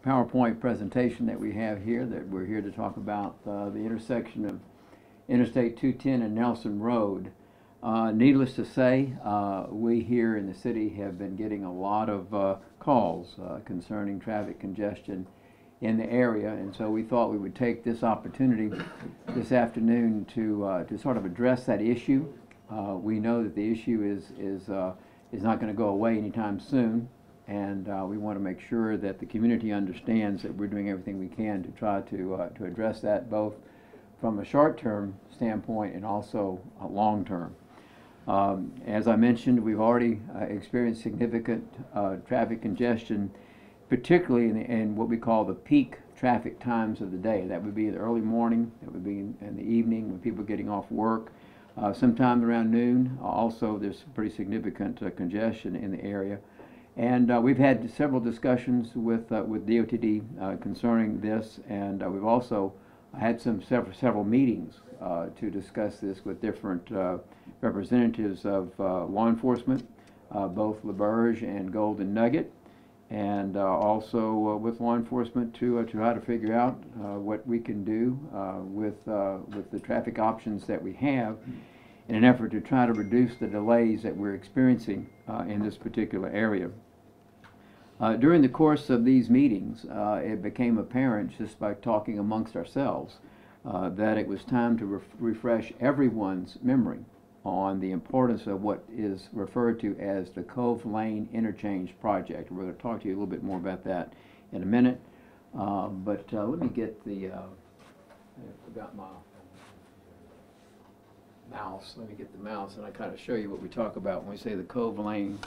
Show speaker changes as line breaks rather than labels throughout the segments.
PowerPoint presentation that we have here, that we're here to talk about the intersection of Interstate 210 and Nelson Road. Needless to say, we here in the city have been getting a lot of calls concerning traffic congestion in the area, and so we thought we would take this opportunity this afternoon to sort of address that issue. We know that the issue is not going to go away anytime soon, and we want to make sure that the community understands that we're doing everything we can to try to address that, both from a short-term standpoint and also a long-term. As I mentioned, we've already experienced significant traffic congestion, particularly in what we call the peak traffic times of the day. That would be in the early morning, that would be in the evening when people are getting off work. Sometime around noon, also there's pretty significant congestion in the area. And we've had several discussions with DOTD concerning this, and we've also had several meetings to discuss this with different representatives of law enforcement, both LaBerge and Golden Nugget, and also with law enforcement to try to figure out what we can do with the traffic options that we have in an effort to try to reduce the delays that we're experiencing in this particular area. During the course of these meetings, it became apparent just by talking amongst ourselves that it was time to refresh everyone's memory on the importance of what is referred to as the Cove Lane Interchange Project. We're going to talk to you a little bit more about that in a minute, but let me get the, I forgot my mouse. Let me get the mouse and I kind of show you what we talk about when we say the Cove Lane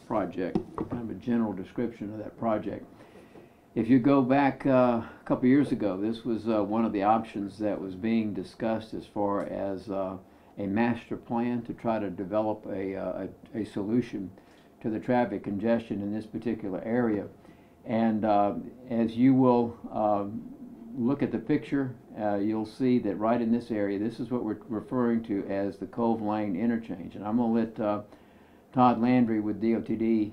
Project, kind of a general description of that project. If you go back a couple years ago, this was one of the options that was being discussed as far as a master plan to try to develop a solution to the traffic congestion in this particular area. And as you will look at the picture, you'll see that right in this area, this is what we're referring to as the Cove Lane Interchange. And I'm going to let Todd Landry with DOTD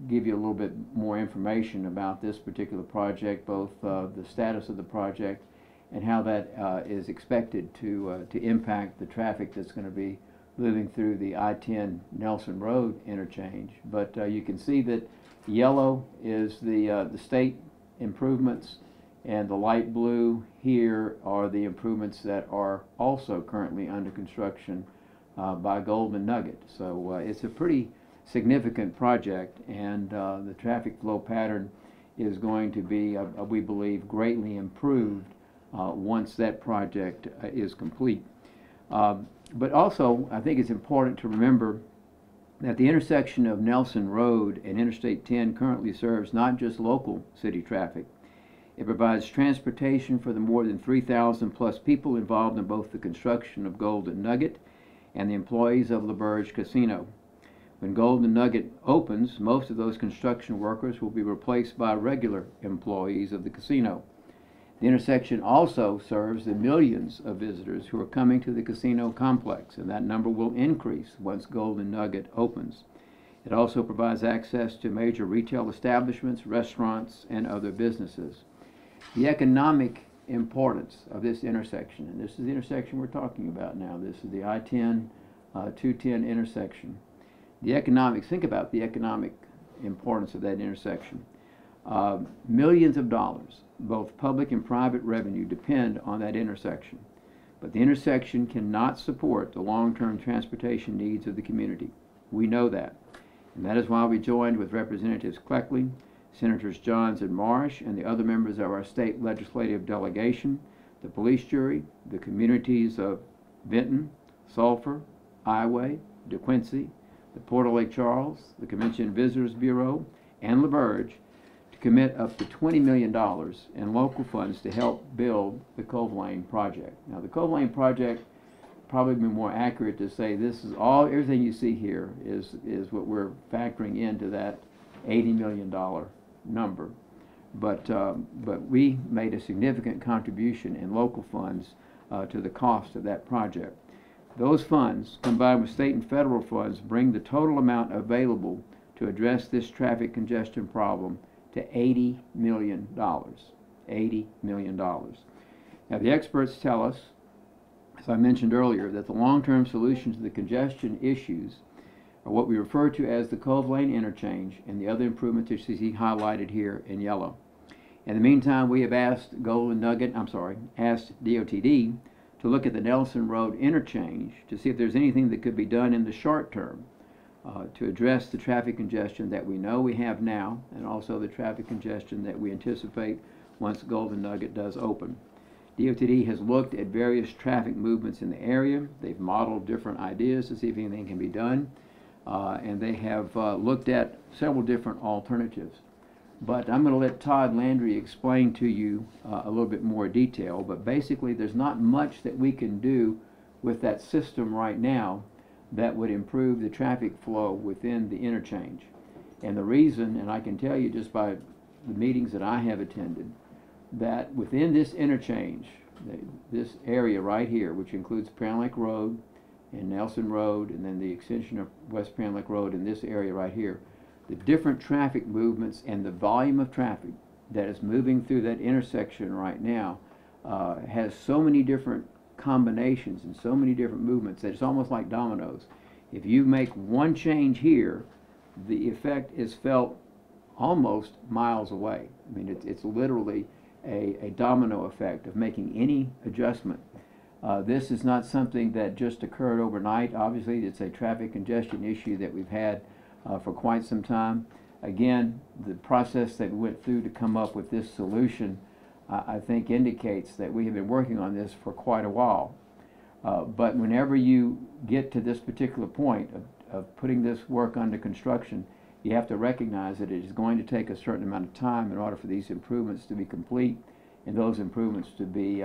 give you a little bit more information about this particular project, both the status of the project and how that is expected to impact the traffic that's going to be moving through the I-10 Nelson Road interchange. But you can see that yellow is the state improvements, and the light blue here are the improvements that are also currently under construction by Golden Nugget. So it's a pretty significant project, and the traffic flow pattern is going to be, we believe, greatly improved once that project is complete. But also, I think it's important to remember that the intersection of Nelson Road and Interstate 10 currently serves not just local city traffic. It provides transportation for the more than 3,000 plus people involved in both the construction of Golden Nugget and the employees of LaBerge Casino. When Golden Nugget opens, most of those construction workers will be replaced by regular employees of the casino. The intersection also serves the millions of visitors who are coming to the casino complex, and that number will increase once Golden Nugget opens. It also provides access to major retail establishments, restaurants, and other businesses. The economic importance of this intersection, and this is the intersection we're talking about now. This is the I-10, 210 intersection. The economics, think about the economic importance of that intersection. Millions of dollars, both public and private revenue, depend on that intersection. But the intersection cannot support the long-term transportation needs of the community. We know that. And that is why we joined with Representatives Cleckley, Senators Johns and Marsh, and the other members of our state legislative delegation, the police jury, the communities of Benton, Sulphur, Iway, DeQuincy, the Port of Lake Charles, the Convention Visitors Bureau, and LaBerge to commit up to $20 million in local funds to help build the Cove Lane project. Now, the Cove Lane project, probably be more accurate to say this is all, everything you see here is what we're factoring into that $80 million number. But we made a significant contribution in local funds to the cost of that project. Those funds, combined with state and federal funds, bring the total amount available to address this traffic congestion problem to $80 million. $80 million. Now, the experts tell us, as I mentioned earlier, that the long-term solution to the congestion issues are what we refer to as the Cove Lane interchange and the other improvements that you see highlighted here in yellow. In the meantime, we have asked DOTD to look at the Nelson Road interchange to see if there's anything that could be done in the short term to address the traffic congestion that we know we have now, and also the traffic congestion that we anticipate once Golden Nugget does open. DOTD has looked at various traffic movements in the area. They've modeled different ideas to see if anything can be done, and they have looked at several different alternatives. But I'm going to let Todd Landry explain to you a little bit more detail, but basically there's not much that we can do with that system right now that would improve the traffic flow within the interchange. And the reason, and I can tell you just by the meetings that I have attended, that within this interchange, this area right here, which includes Prien Lake Road and Nelson Road, and then the extension of West Prien Lake Road in this area right here, the different traffic movements and the volume of traffic that is moving through that intersection right now has so many different combinations and so many different movements that it's almost like dominoes. If you make one change here, the effect is felt almost miles away. I mean, it's literally a domino effect of making any adjustment. This is not something that just occurred overnight. Obviously, it's a traffic congestion issue that we've had for quite some time. Again, the process that we went through to come up with this solution, I think, indicates that we have been working on this for quite a while. But whenever you get to this particular point of putting this work under construction, you have to recognize that it is going to take a certain amount of time in order for these improvements to be complete and those improvements to be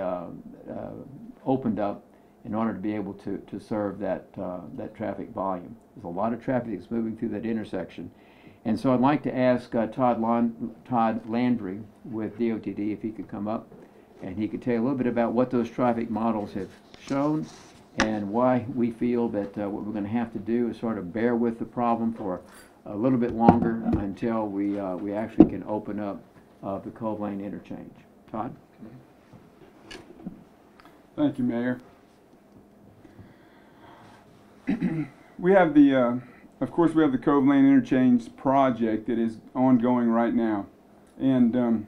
opened up in order to be able to serve that traffic volume. There's a lot of traffic that's moving through that intersection. And so I'd like to ask Todd Landry with DOTD if he could come up and he could tell you a little bit about what those traffic models have shown and why we feel that what we're going to have to do is sort of bear with the problem for a little bit longer until we actually can open up the Cove Lane interchange. Todd?
Thank you, Mayor. We have the, of course, we have the Cove Lane interchange project that is ongoing right now, and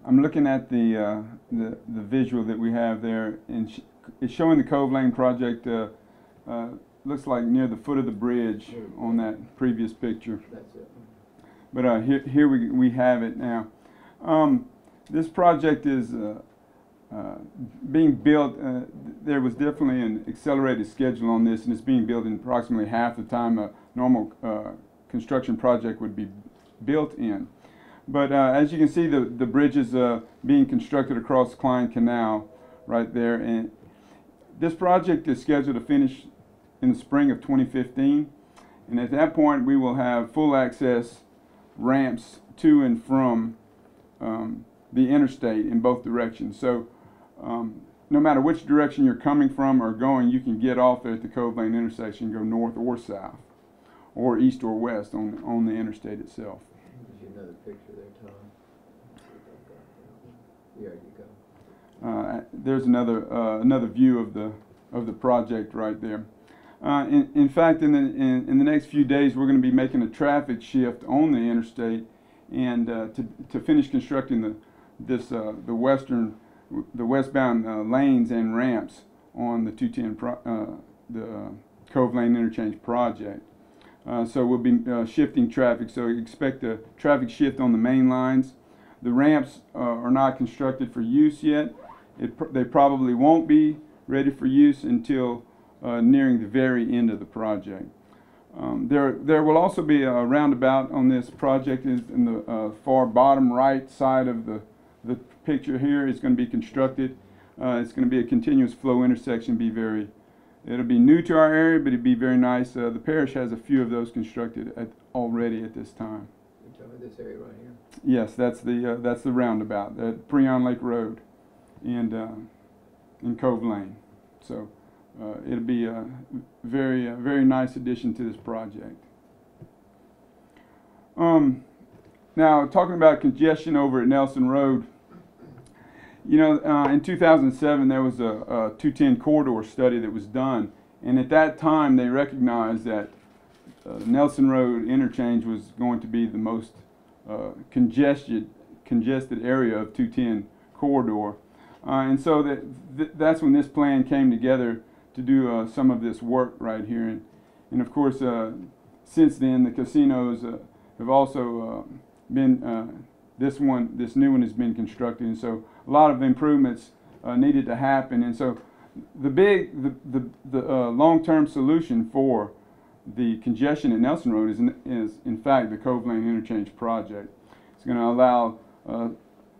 I'm looking at the visual that we have there, and it's showing the Cove Lane project. Looks like near the foot of the bridge on that previous picture.
That's it.
But here we have it now. This project is being built. There was definitely an accelerated schedule on this, and it's being built in approximately half the time a normal construction project would be built in. But as you can see, the bridge is being constructed across Klein Canal right there, and this project is scheduled to finish in the spring of 2015, and at that point we will have full access ramps to and from the interstate in both directions. So no matter which direction you're coming from or going, you can get off there at the Cove Lane intersection, go north or south, or east or west on the interstate itself.
There's another picture there, Tom. There you go.
There's another view of the project right there. In fact, in the next few days, we're going to be making a traffic shift on the interstate, and to finish constructing the westbound lanes and ramps on the 210 the Cove Lane interchange project. So we'll be shifting traffic. So expect a traffic shift on the main lines. The ramps are not constructed for use yet. They probably won't be ready for use until nearing the very end of the project. There will also be a roundabout on this project in the far bottom right side of the picture here. It's going to be constructed. It's going to be a continuous flow intersection. It'll be new to our area, but it'd be very nice. The parish has a few of those constructed already at this time.
You're talking about this area right here?
Yes, that's the roundabout at Prien Lake Road and in Cove Lane. So it'll be a very nice addition to this project. Now, talking about congestion over at Nelson Road, you know, in 2007 there was a 210 corridor study that was done, and at that time they recognized that Nelson Road interchange was going to be the most congested area of 210 corridor, and so that's when this plan came together to do some of this work right here, and of course since then the casinos have also been this new one has been constructed, and so a lot of improvements needed to happen, and so the long-term solution for the congestion at Nelson Road is in fact the Cove Lane Interchange project. It's going to allow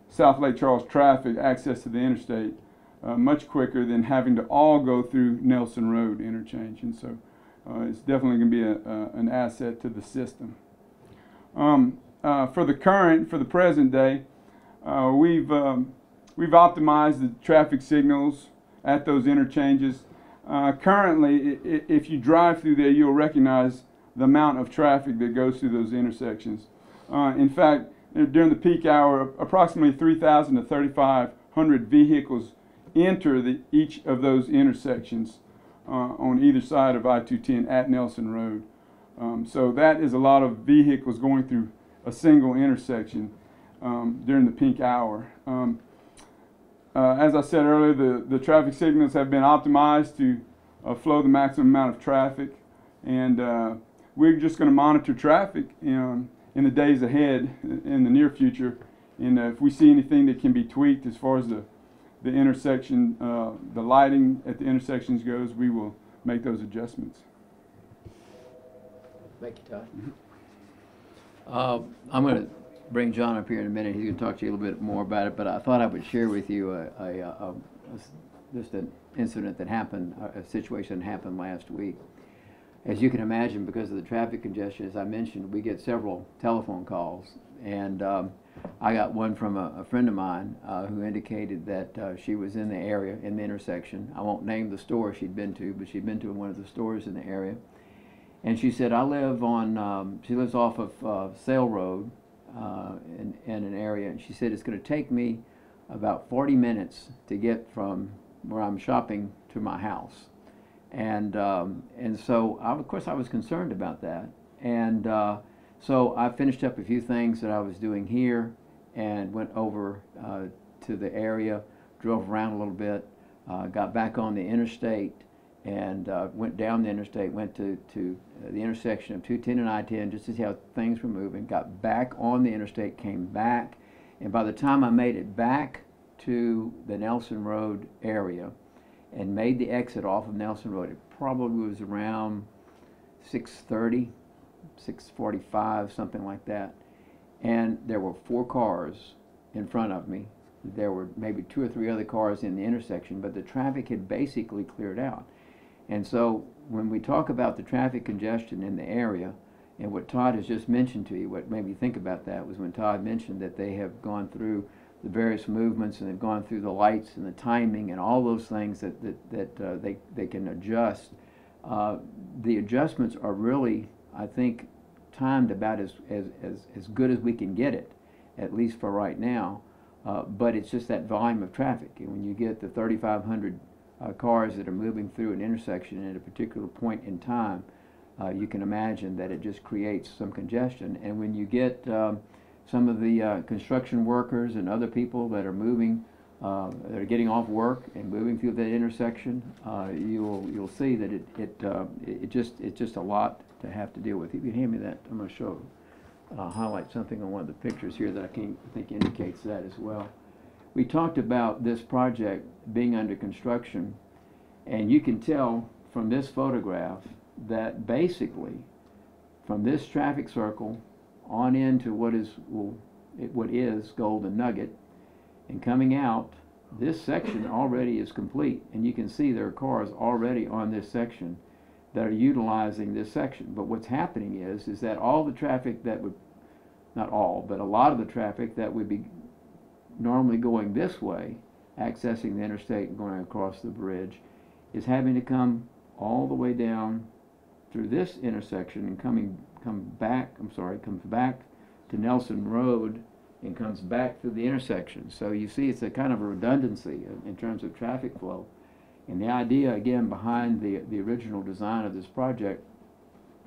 South Lake Charles traffic access to the interstate much quicker than having to all go through Nelson Road interchange, and so it's definitely going to be an asset to the system. For the present day, we've optimized the traffic signals at those interchanges. Currently, if you drive through there, you'll recognize the amount of traffic that goes through those intersections. In fact, during the peak hour, approximately 3,000 to 3,500 vehicles enter each of those intersections on either side of I-210 at Nelson Road. So that is a lot of vehicles going through a single intersection during the peak hour. As I said earlier, the traffic signals have been optimized to flow the maximum amount of traffic, and we're just going to monitor traffic in the days ahead, in the near future, and if we see anything that can be tweaked as far as the intersection, the lighting at the intersections goes, we will make those adjustments.
Thank you, Todd. I'm going to bring John up here in a minute. He's going to talk to you a little bit more about it, but I thought I would share with you just an incident that happened, a situation that happened last week. As you can imagine, because of the traffic congestion, as I mentioned, we get several telephone calls, and I got one from a friend of mine who indicated that she was in the area, in the intersection. I won't name the store she'd been to, but she'd been to one of the stores in the area. And she said, I live on, she lives off of Sail Road in an area, and she said, it's going to take me about 40 minutes to get from where I'm shopping to my house. And so, of course, I was concerned about that. And so I finished up a few things that I was doing here and went over to the area, drove around a little bit, got back on the interstate, and went down the interstate, went to the intersection of 210 and I-10 just to see how things were moving, got back on the interstate, came back, and by the time I made it back to the Nelson Road area and made the exit off of Nelson Road, it probably was around 6:30, 6:45, something like that, and there were 4 cars in front of me. There were maybe 2 or 3 other cars in the intersection, but the traffic had basically cleared out. And so when we talk about the traffic congestion in the area, and what Todd has just mentioned to you, what made me think about that was when Todd mentioned that they have gone through the various movements and they've gone through the lights and the timing and all those things that they can adjust. The adjustments are really, I think, timed about as good as we can get it, at least for right now. But it's just that volume of traffic. And when you get the 3,500 cars that are moving through an intersection at a particular point in time, you can imagine that it just creates some congestion. And when you get some of the construction workers and other people that are moving, that are getting off work and moving through that intersection, you'll see that it's just a lot to have to deal with. If you hand me that, I'm going to show, highlight something on one of the pictures here that I think indicates that as well. We talked about this project being under construction, and you can tell from this photograph that basically from this traffic circle on into what is Golden Nugget and coming out, this section already is complete, and you can see there are cars already on this section that are utilizing this section. But what's happening is that all the traffic that would, not all, but a lot of the traffic that would be normally going this way, accessing the interstate and going across the bridge, is having to come all the way down through this intersection and comes back to Nelson Road and comes back through the intersection. So you see it's a kind of a redundancy in terms of traffic flow. And the idea, again, behind the original design of this project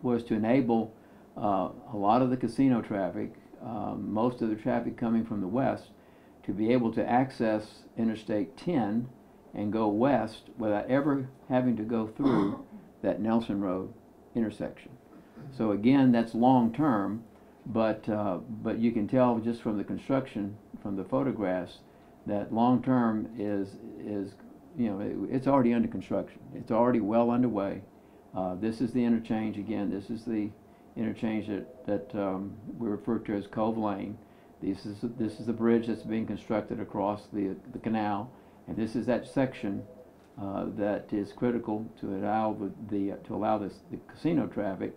was to enable a lot of the casino traffic, most of the traffic coming from the west, to be able to access Interstate 10 and go west without ever having to go through that Nelson Road intersection. So again, that's long term, but you can tell just from the construction, from the photographs, that long term is it's already under construction. It's already well underway. This is the interchange again. This is the interchange that we refer to as Cove Lane. This is the bridge that's being constructed across the canal, and this is that section that is critical to allow the casino traffic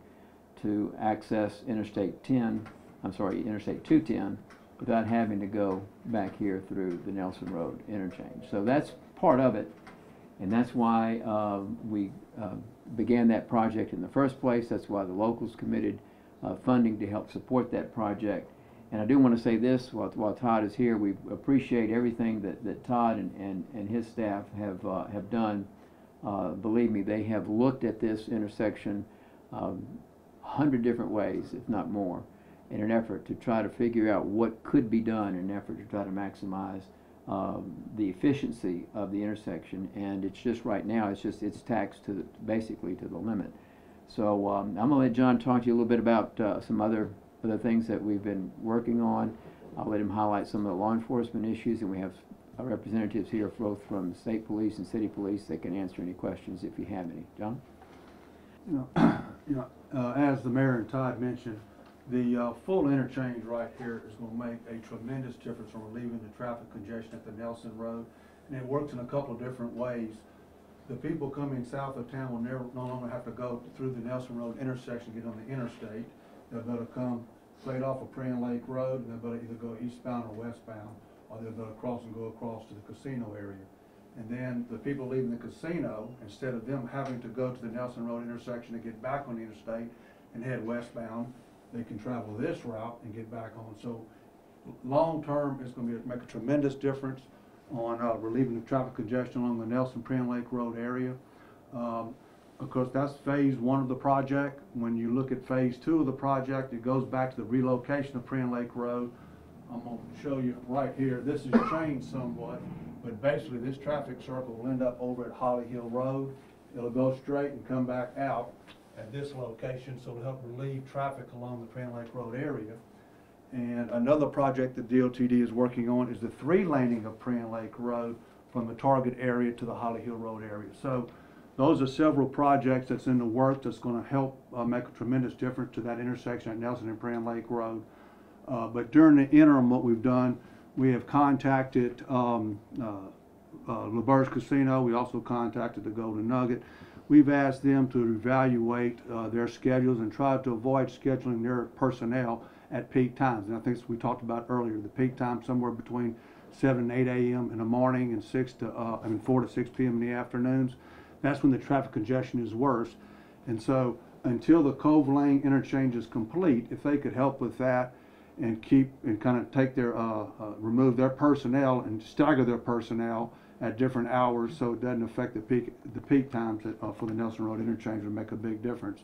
to access Interstate 210 without having to go back here through the Nelson Road interchange. So that's part of it, and that's why we began that project in the first place. That's why the locals committed funding to help support that project. And I do want to say this while Todd is here, we appreciate everything that Todd and his staff have done. Believe me, they have looked at this intersection 100 different ways, if not more, in an effort to try to figure out what could be done in an effort to try to maximize the efficiency of the intersection. And it's just right now, it's taxed to basically to the limit. So I'm going to let John talk to you a little bit about some other things that we've been working on. I'll let him highlight some of the law enforcement issues, and we have our representatives here both from state police and city police that can answer any questions if you have any. John?
As the mayor and Todd mentioned, the full interchange right here is going to make a tremendous difference in relieving the traffic congestion at the Nelson Road, and it works in a couple of different ways. The people coming south of town will no longer have to go through the Nelson Road intersection to get on the interstate. They'll be able to come straight off of Prien Lake Road, and they'll be able to either go eastbound or westbound, or they'll be able to cross and go across to the casino area. And then the people leaving the casino, instead of them having to go to the Nelson Road intersection to get back on the interstate and head westbound, they can travel this route and get back on. So long term, it's going to make a tremendous difference on relieving the traffic congestion along the Nelson-Prien Lake Road area. Of course, that's phase one of the project. When you look at phase two of the project, it goes back to the relocation of Prien Lake Road. I'm going to show you right here. This is changed somewhat, but basically this traffic circle will end up over at Holly Hill Road. It'll go straight and come back out at this location, so it'll help relieve traffic along the Prien Lake Road area. And another project that DOTD is working on is the 3-laning of Prien Lake Road from the target area to the Holly Hill Road area. So those are several projects that's in the works that's going to help make a tremendous difference to that intersection at Nelson and Prien Lake Road. But during the interim, what we've done, we have contacted LaBerge Casino. We also contacted the Golden Nugget. We've asked them to evaluate their schedules and try to avoid scheduling their personnel at peak times. And I think as we talked about earlier, the peak time somewhere between 7 and 8 a.m. in the morning and 4 to 6 p.m. in the afternoons. That's when the traffic congestion is worse. And so until the Cove Lane interchange is complete, if they could help with that and kind of take their, remove their personnel and stagger their personnel at different hours so it doesn't affect the peak times for the Nelson Road interchange, would make a big difference.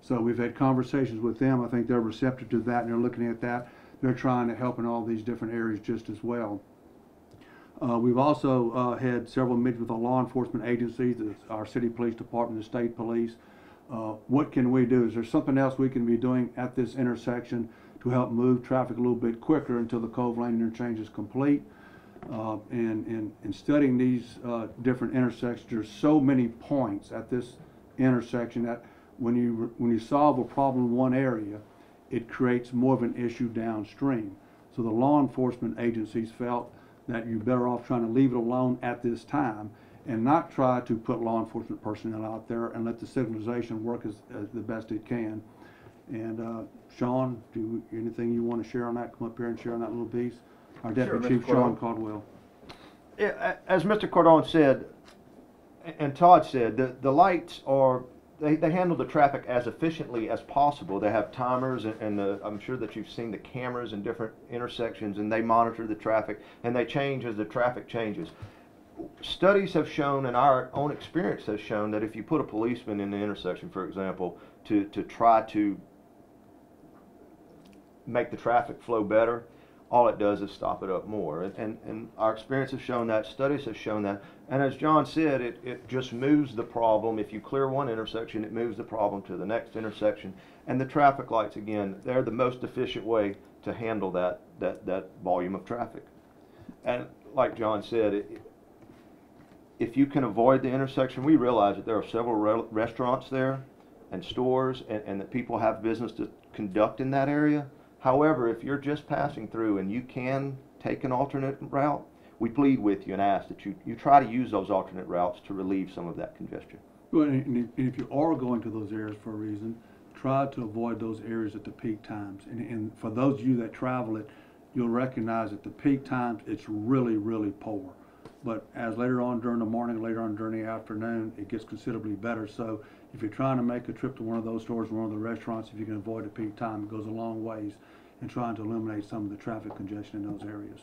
So we've had conversations with them. I think they're receptive to that, and they're looking at that. They're trying to help in all these different areas just as well. We've also had several meetings with the law enforcement agencies, our city police department, the state police. What can we do? Is there something else we can be doing at this intersection to help move traffic a little bit quicker until the Cove Lane interchange is complete? And studying these different intersections, there's so many points at this intersection that when you solve a problem in one area, it creates more of an issue downstream. So the law enforcement agencies felt that you're better off trying to leave it alone at this time and not try to put law enforcement personnel out there and let the signalization work as the best it can. And Sean, anything you want to share on that? Come up here and share on that little piece. Our Deputy Chief, Sean Caldwell.
Yeah, as Mr. Cardone said, and Todd said, the lights are they handle the traffic as efficiently as possible. They have timers, and I'm sure that you've seen the cameras in different intersections, and they monitor the traffic, and they change as the traffic changes. Studies have shown, and our own experience has shown, that if you put a policeman in the intersection, for example, to try to make the traffic flow better, all it does is stop it up more. And our experience has shown that, studies have shown that, and as John said, it just moves the problem. If you clear one intersection, it moves the problem to the next intersection. And the traffic lights, again, they're the most efficient way to handle that volume of traffic. And like John said, if you can avoid the intersection, we realize that there are several restaurants there and stores, and that people have business to conduct in that area. However, if you're just passing through and you can take an alternate route, we plead with you and ask that you try to use those alternate routes to relieve some of that congestion.
Well, and if you are going to those areas for a reason, try to avoid those areas at the peak times. And for those of you that travel it, you'll recognize at the peak times it's really, really poor. But as later on during the morning, later on during the afternoon, it gets considerably better. So if you're trying to make a trip to one of those stores, one of the restaurants, if you can avoid a peak time, it goes a long ways in trying to eliminate some of the traffic congestion in those areas.